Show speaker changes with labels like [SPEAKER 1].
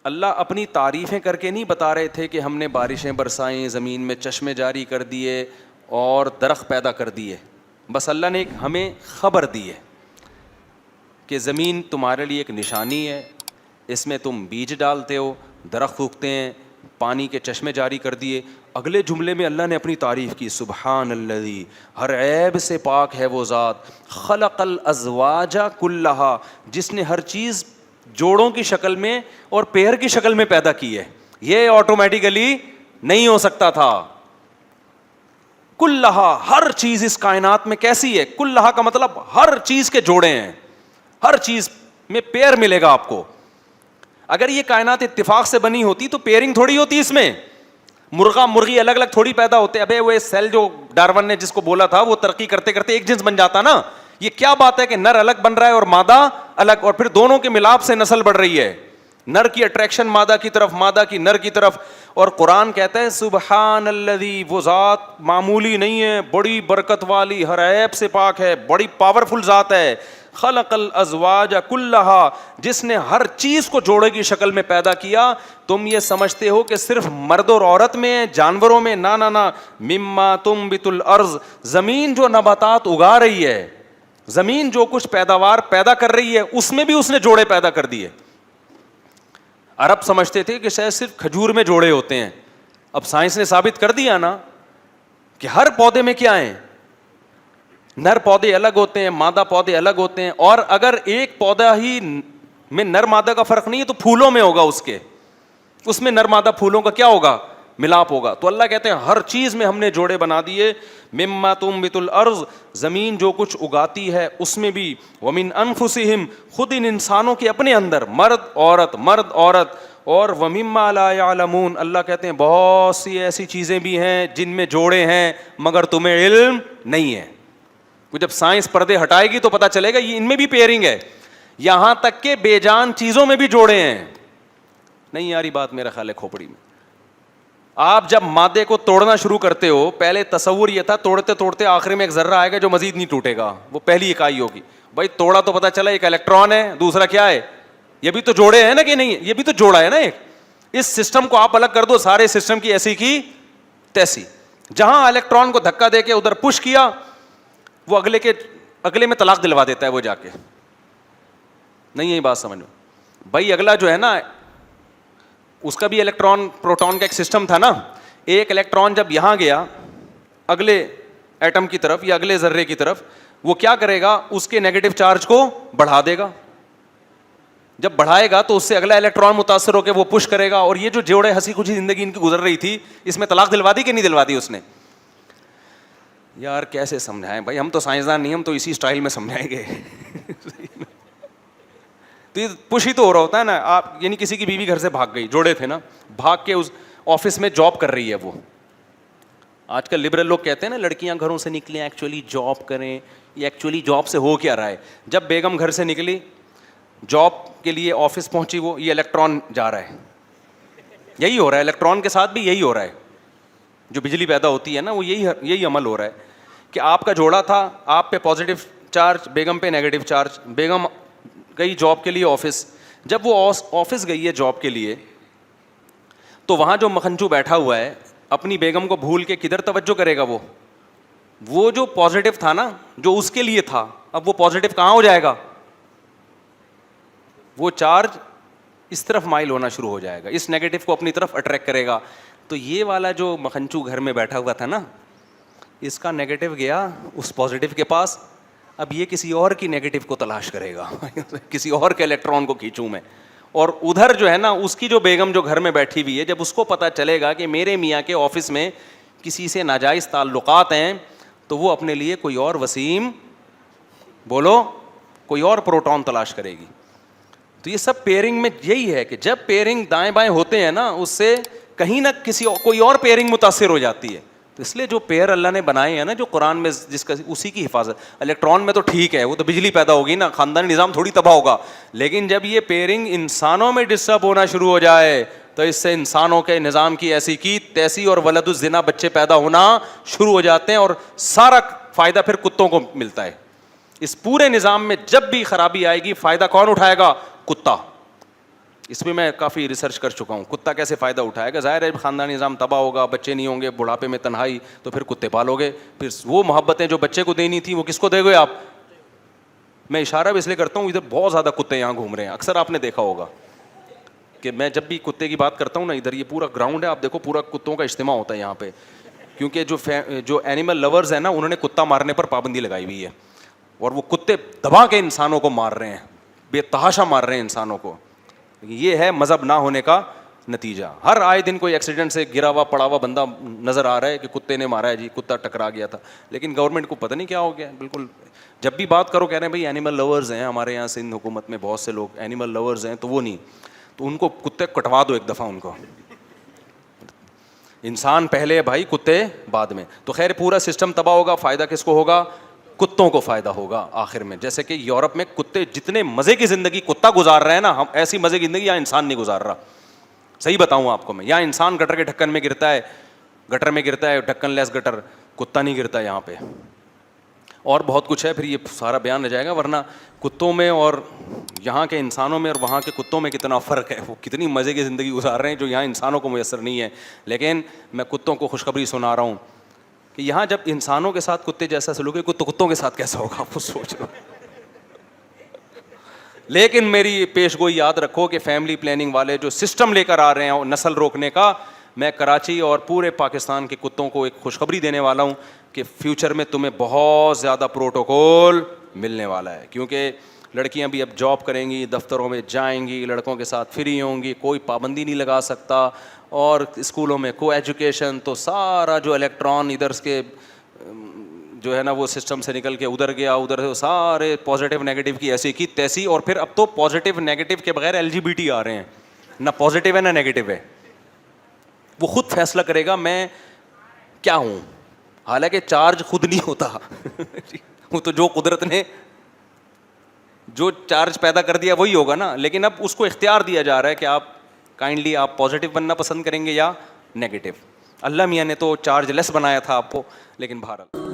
[SPEAKER 1] اللہ اپنی تعریفیں کر کے نہیں بتا رہے تھے کہ ہم نے بارشیں برسائیں, زمین میں چشمے جاری کر دیے اور درخت پیدا کر دیے. بس اللہ نے ہمیں خبر دی ہے کہ زمین تمہارے لیے ایک نشانی ہے, اس میں تم بیج ڈالتے ہو, درخت اگتے ہیں, پانی کے چشمے جاری کر دیے. اگلے جملے میں اللہ نے اپنی تعریف کی, سبحان الذی, ہر عیب سے پاک ہے وہ ذات, خلق الازواج کلھا, جس نے ہر چیز جوڑوں کی شکل میں اور پیر کی شکل میں پیدا کی ہے. یہ آٹومیٹیکلی نہیں ہو سکتا تھا. کلھا, ہر چیز اس کائنات میں کیسی ہے؟ کلھا کا مطلب ہر چیز کے جوڑے ہیں, ہر چیز میں پیر ملے گا آپ کو. اگر یہ کائنات اتفاق سے بنی ہوتی تو پیرنگ تھوڑی ہوتی اس میں, مرغا مرغی الگ الگ تھوڑی پیدا ہوتے. ابے وہ سیل جو ڈارون نے جس کو بولا تھا وہ ترقی کرتے کرتے ایک جنس بن جاتا نا. یہ کیا بات ہے کہ نر الگ بن رہا ہے اور مادہ الگ, اور پھر دونوں کے ملاپ سے نسل بڑھ رہی ہے. نر کی اٹریکشن مادہ کی طرف, مادہ کی نر کی طرف. اور قرآن کہتا ہے سبحان الذی, وہ ذات معمولی نہیں ہے, بڑی برکت والی, ہر عیب سے پاک ہے, بڑی پاورفل ذات ہے. خلق الازواج کلھا, جس نے ہر چیز کو جوڑے کی شکل میں پیدا کیا. تم یہ سمجھتے ہو کہ صرف مرد اور عورت میں, جانوروں میں؟ نا نا نا. مما تنبت الارض, زمین جو نباتات اگا رہی ہے, زمین جو کچھ پیداوار پیدا کر رہی ہے, اس میں بھی اس نے جوڑے پیدا کر دیے. عرب سمجھتے تھے کہ شاید صرف کھجور میں جوڑے ہوتے ہیں. اب سائنس نے ثابت کر دیا نا کہ ہر پودے میں کیا ہیں, نر پودے الگ ہوتے ہیں, مادہ پودے الگ ہوتے ہیں. اور اگر ایک پودا ہی میں نر مادہ کا فرق نہیں ہے تو پھولوں میں ہوگا, اس میں نر مادہ پھولوں کا کیا ہوگا, ملاپ ہوگا. تو اللہ کہتے ہیں ہر چیز میں ہم نے جوڑے بنا دیے. مما تنبت الارض, زمین جو کچھ اگاتی ہے اس میں بھی. ومن انفسہم, خود ان انسانوں کے اپنے اندر, مرد عورت مرد عورت. اور ومما لا یعلمون, اللہ کہتے ہیں بہت سی ایسی چیزیں بھی ہیں جن میں جوڑے ہیں مگر تمہیں علم نہیں ہے. جب سائنس پردے ہٹائے گی تو پتہ چلے گا یہ ان میں بھی پیئرنگ ہے. یہاں تک کہ بے جان چیزوں میں بھی جوڑے ہیں. نہیں یاری بات میرا خیال ہے کھوپڑی میں. آپ جب مادے کو توڑنا شروع کرتے ہو, پہلے تصور یہ تھا توڑتے توڑتے آخر میں ایک ذرہ آئے گا جو مزید نہیں ٹوٹے گا, وہ پہلی اکائی ہوگی. بھائی توڑا تو پتہ چلا ایک الیکٹران ہے, دوسرا کیا ہے, یہ بھی تو جوڑے ہیں نا کہ نہیں, یہ بھی تو جوڑا ہے نا ایک. اس سسٹم کو آپ الگ کر دو, سارے سسٹم کی ایسی کی تیسی. جہاں الیکٹران کو دھکا دے کے ادھر پش کیا, وہ اگلے میں طلاق دلوا دیتا ہے وہ جا کے. نہیں یہی بات سمجھو بھائی. اگلا جو ہے نا اس کا بھی الیکٹران پروٹون کا ایک سسٹم تھا نا. ایک الیکٹران جب یہاں گیا اگلے ایٹم کی طرف یا اگلے ذرے کی طرف, وہ کیا کرے گا, اس کے نیگیٹو چارج کو بڑھا دے گا. جب بڑھائے گا تو اس سے اگلا الیکٹران متاثر ہو کے وہ پش کرے گا. اور یہ جو جوڑے ہنسی خوشی زندگی ان کی گزر رہی تھی, اس میں طلاق دلوا دی کہ نہیں دلوا دی اس نے؟ یار کیسے سمجھائیں بھائی, ہم تو سائنسدان نہیں, ہم تو اسی اسٹائل میں سمجھائیں گے. تو یہ پش ہی تو ہو رہا ہوتا ہے نا. آپ یعنی کسی کی بیوی گھر سے بھاگ گئی, جوڑے تھے نا, بھاگ کے اس آفس میں جاب کر رہی ہے وہ. آج کل لبرل لوگ کہتے ہیں نا لڑکیاں گھروں سے نکلیں ایکچولی جاب کریں. یہ ایکچولی جاب سے ہو کیا رہا ہے, جب بیگم گھر سے نکلی جاب کے لیے آفس پہنچی, وہ یہ الیکٹران جا رہا ہے. یہی ہو رہا ہے الیکٹران کے ساتھ بھی, یہی ہو رہا ہے. جو بجلی پیدا ہوتی ہے نا وہ یہی عمل ہو رہا ہے کہ آپ کا جوڑا تھا, آپ پہ پازیٹو چارج, بیگم پہ نیگیٹو چارج. بیگم گئی جاب کے لیے آفس. جب وہ آفس گئی ہے جاب کے لیے تو وہاں جو مکھنچو بیٹھا ہوا ہے اپنی بیگم کو بھول کے کدھر توجہ کرے گا؟ وہ جو پازیٹو تھا نا, جو اس کے لیے تھا, اب وہ پازیٹو کہاں ہو جائے گا؟ وہ چارج اس طرف مائل ہونا شروع ہو جائے گا, اس نیگیٹو کو اپنی طرف اٹریکٹ کرے گا. تو یہ والا جو مکھنچو گھر میں بیٹھا ہوا تھا نا, اس کا نیگیٹو گیا اس پازیٹو کے پاس, اب یہ کسی اور کی نیگیٹو کو تلاش کرے گا, کسی اور کے الیکٹران کو کھینچوں میں. اور ادھر جو ہے نا اس کی جو بیگم جو گھر میں بیٹھی ہوئی ہے, جب اس کو پتہ چلے گا کہ میرے میاں کے آفس میں کسی سے ناجائز تعلقات ہیں, تو وہ اپنے لیے کوئی اور وسیم, بولو, کوئی اور پروٹون تلاش کرے گی. تو یہ سب پیئرنگ میں یہی ہے کہ جب پیئرنگ دائیں بائیں ہوتے ہیں نا, اس سے کہیں نہ کوئی اور پیئرنگ متاثر ہو جاتی ہے. تو اس لیے جو پیئر اللہ نے بنائے ہیں نا جو قرآن میں, جس کا اسی کی حفاظت. الیکٹران میں تو ٹھیک ہے, وہ تو بجلی پیدا ہوگی نا, خاندانی نظام تھوڑی تباہ ہوگا. لیکن جب یہ پیئرنگ انسانوں میں ڈسٹرب ہونا شروع ہو جائے تو اس سے انسانوں کے نظام کی ایسی کی تیسی اور ولد الزنا بچے پیدا ہونا شروع ہو جاتے ہیں, اور سارا فائدہ پھر کتوں کو ملتا ہے. اس پورے نظام میں جب بھی خرابی آئے گی فائدہ کون اٹھائے گا؟ کتا. اس پہ میں کافی ریسرچ کر چکا ہوں. کتا کیسے فائدہ اٹھائے گا؟ ظاہر ہے خاندانی نظام تباہ ہوگا, بچے نہیں ہوں گے, بڑھاپے میں تنہائی, تو پھر کتے پالو گے. پھر وہ محبتیں جو بچے کو دینی تھی وہ کس کو دے گے آپ؟ میں اشارہ بھی اس لیے کرتا ہوں, ادھر بہت زیادہ کتے یہاں گھوم رہے ہیں. اکثر آپ نے دیکھا ہوگا کہ میں جب بھی کتے کی بات کرتا ہوں نا, ادھر یہ پورا گراؤنڈ ہے, آپ دیکھو پورا کتوں کا اجتماع ہوتا ہے یہاں پہ. کیونکہ جو اینیمل لورز ہیں نا, انہوں نے کتا مارنے پر پابندی لگائی ہوئی ہے, اور وہ کتے دبا کے انسانوں کو مار رہے ہیں, بے تحاشا مار رہے ہیں انسانوں کو. یہ ہے مذہب نہ ہونے کا نتیجہ. ہر آئے دن کوئی ایکسیڈنٹ سے گرا ہوا پڑا ہوا بندہ نظر آ رہا ہے کہ کتے نے مارا ہے جی, کتا ٹکرا گیا تھا. لیکن گورنمنٹ کو پتہ نہیں کیا ہو گیا. بالکل جب بھی بات کرو کہہ رہے ہیں بھائی اینیمل لورز ہیں, ہمارے یہاں سندھ حکومت میں بہت سے لوگ اینیمل لورز ہیں, تو وہ نہیں, تو ان کو کتے کٹوا دو ایک دفعہ. ان کو انسان پہلے بھائی, کتے بعد میں. تو خیر پورا سسٹم تباہ ہوگا. فائدہ کس کو ہوگا؟ کتوں کو فائدہ ہوگا آخر میں. جیسے کہ یورپ میں کتے جتنے مزے کی زندگی کتا گزار رہے ہیں نا, ہم ایسی مزے کی زندگی یہاں انسان نہیں گزار رہا. صحیح بتاؤں آپ کو میں, یہاں انسان گٹر کے ڈھکن میں گرتا ہے, گٹر میں گرتا ہے, ڈھکن لیس گٹر, کتا نہیں گرتا یہاں پہ. اور بہت کچھ ہے, پھر یہ سارا بیان رہ جائے گا. ورنہ کتوں میں اور یہاں کے انسانوں میں اور وہاں کے کتوں میں کتنا فرق ہے. وہ کتنی مزے کی زندگی گزار رہے ہیں جو یہاں انسانوں کو میسر نہیں ہے. لیکن میں کتوں کو خوشخبری سنا رہا ہوں کہ یہاں جب انسانوں کے ساتھ کتے جیسا سلوک ہے, کتوں کے ساتھ کیسا ہوگا آپ سوچ لو. لیکن میری پیش گوئی یاد رکھو کہ فیملی پلاننگ والے جو سسٹم لے کر آ رہے ہیں نسل روکنے کا, میں کراچی اور پورے پاکستان کے کتوں کو ایک خوشخبری دینے والا ہوں کہ فیوچر میں تمہیں بہت زیادہ پروٹوکول ملنے والا ہے. کیونکہ لڑکیاں بھی اب جاب کریں گی, دفتروں میں جائیں گی, لڑکوں کے ساتھ فری ہوں گی, کوئی پابندی نہیں لگا سکتا. اور اسکولوں میں کو ایجوکیشن, تو سارا جو الیکٹران ادھر کے جو ہے نا وہ سسٹم سے نکل کے ادھر گیا, ادھر سے سارے پازیٹیو نیگیٹو کی ایسی کی تیسی. اور پھر اب تو پازیٹیو نیگیٹو کے بغیر LGBT آ رہے ہیں, نہ پازیٹیو ہے نہ نیگیٹو ہے. وہ خود فیصلہ کرے گا میں کیا ہوں, حالانکہ چارج خود نہیں ہوتا. وہ تو جو قدرت نے جو چارج پیدا کر دیا وہی ہوگا نا. لیکن اب اس کو اختیار دیا جا رہا ہے کہ آپ کائنڈلی آپ پازیٹیو بننا پسند کریں گے یا نیگیٹو. اللہ میاں نے تو چارج لیس بنایا تھا آپ کو, لیکن بہرحال